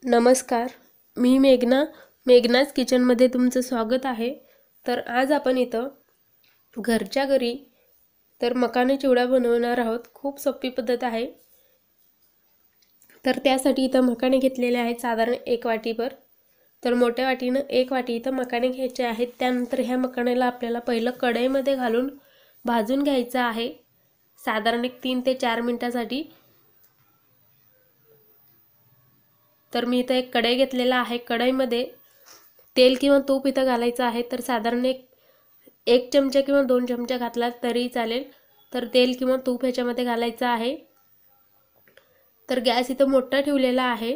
नमस्कार, मी मेघनाज किचनमध्ये तुमचं स्वागत आहे। तर आज आपण इथं घरच्या घरी मकाने चिवडा बनवणार आहोत। खूप सोपी पद्धत आहे। तर त्यासाठी इथं मकाने घेतलेले आहेत साधारण 1 वाटीभर। तर मोठ्या वाटीने 1 वाटी इथं मकाने घ्यायचे आहेत। त्यानंतर ह्या मकानेला आपल्याला पहिलं कढईमध्ये घालून भाजून घ्यायचं आहे साधारण 3 ते 4 मिनिटांसाठी। तर मी इथं एक कढई घेतलेला आहे। कढईमध्ये तेल किंवा तूप इथं घालायचं आहे। तर साधारण एक चमचा किंवा 2 चमचा घातला तरी चालेल। तर तेल किंवा तूप ह्याच्यामध्ये घालायचं आहे। तर गॅस इथं मोठा ठेवलेला आहे।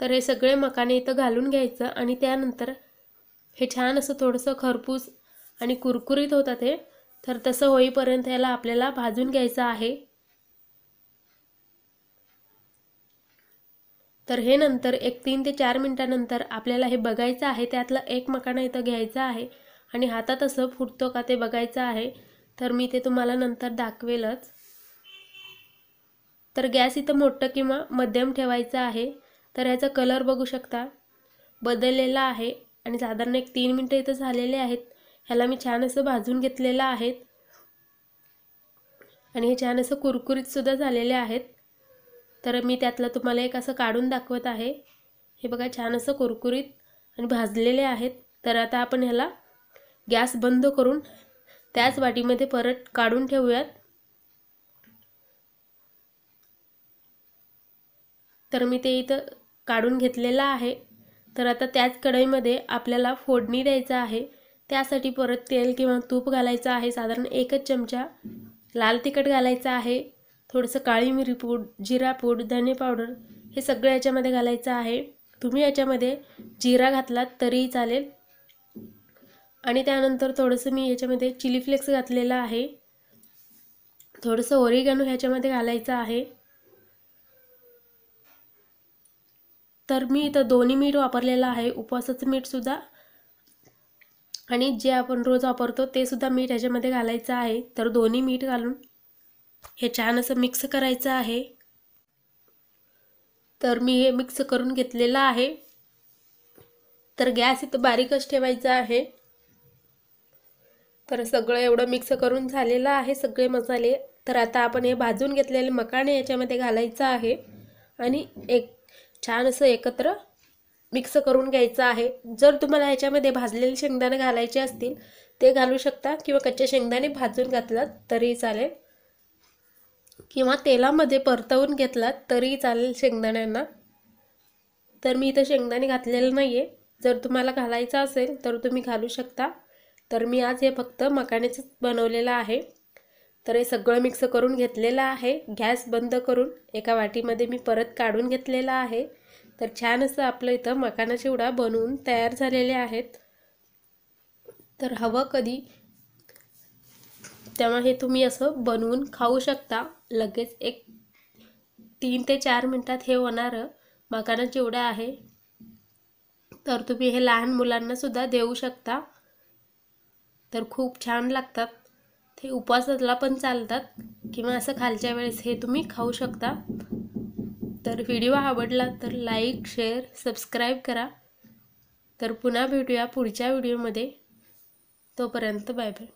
तर हे सगळे मकाने इथं घालून घ्यायचं आणि त्यानंतर हे छान असं थोडंसं खरपूस आणि कुरकुरीत होतात हे। तर तसं होईपर्यंत याला आपल्याला भाजून घ्यायचं आहे। तर हे नंतर 3 ते 4 मिनिटांनंतर आपल्याला हे बघायचं आहे। त्यातला एक मकाना इथं घ्यायचा आहे आणि हातात असं फुटतो का ते बघायचं आहे। तर मी ते तुम्हाला नंतर दाखवेलच। तर गॅस इथं मोठा किंवा मध्यम ठेवायचा आहे। तर याचा कलर बघू शकता बदललेला आहे आणि साधारण 3 मिनिटं इथं झालेले आहेत। ह्याला मी छान असं भाजून घेतलेलं आहे आणि हे छान असं कुरकुरीत सुद्धा झालेले आहेत। तर मी त्यातलं तुम्हाला एक असं काढून दाखवत आहे। हे बघा छान असं कुरकुरीत आणि भाजलेले आहेत। तर आता आपण ह्याला गॅस बंद करून त्याच वाटीमध्ये परत काढून ठेवूयात। तर मी ते इथं काढून घेतलेलं आहे। तर आता त्याच कढईमध्ये आपल्याला फोडणी द्यायचं आहे। त्यासाठी परत तेल किंवा तूप घालायचं आहे साधारण 1 चमचा। लाल तिखट घालायचं आहे, थोडंसं काळी मिरी पूड, जिरा पूड, धने पावडर हे सगळं याच्यामध्ये घालायचं आहे। तुम्ही याच्यामध्ये जिरा घातलात तरीही चालेल आणि त्यानंतर थोडंसं मी याच्यामध्ये चिली फ्लेक्स घातलेला आहे। थोडंसं ओरिगॅनो ह्याच्यामध्ये घालायचं आहे। तर मी इथं दोन्ही मीठ वापरलेलं आहे, उपवासाचं मीठ सुद्धा आणि जे आपण रोज वापरतो ते सुद्धा मीठ ह्याच्यामध्ये घालायचं आहे। तर दोन्ही मीठ घालून हे छान असं मिक्स करायचं आहे। तर मी हे मिक्स करून घेतलेलं आहे। तर गॅस इथं बारीकच ठेवायचा आहे। तर सगळं एवढं मिक्स करून झालेलं आहे सगळे मसाले। तर आता आपण हे भाजून घेतलेले मकाने याच्यामध्ये घालायचं आहे आणि एक छान असं एकत्र मिक्स करून घ्यायचं आहे। जर तुम्हाला याच्यामध्ये भाजलेले शेंगदाणे घालायचे असतील ते घालू शकता किंवा कच्चे शेंगदाणे भाजून घातलात तरी चालेल किंवा तेलामध्ये परतवून घेतलात तरी चालेल शेंगदाण्यांना। तर मी इथं शेंगदाणे घातलेलं नाहीये, जर तुम्हाला घालायचं असेल तर तुम्ही घालू शकता। तर मी आज हे फक्त मकानेच बनवलेलं आहे। तर हे सगळं मिक्स करून घेतलेलं आहे। गॅस बंद करून एका वाटीमध्ये मी परत काढून घेतलेला आहे। तर छान असं आपलं इथं मकाना चिवडा बनवून तयार झालेले आहेत। तर हवं कधी तेव्हा हे तुम्ही असं बनवून खाऊ शकता। लगेच 3 ते 4 मिनिटात हे होणारं मकाना चिवडा आहे। तर तुम्ही हे लहान मुलांना सुद्धा देऊ शकता। तर खूप छान लागतात। ते उपवासाला पण चालतात किंवा असं खालच्या वेळेस हे तुम्ही खाऊ शकता। तर व्हिडिओ आवडला तर लाईक, शेअर, सबस्क्राईब करा। तर पुन्हा भेटूया पुढच्या व्हिडिओमध्ये। तोपर्यंत बाय बाय।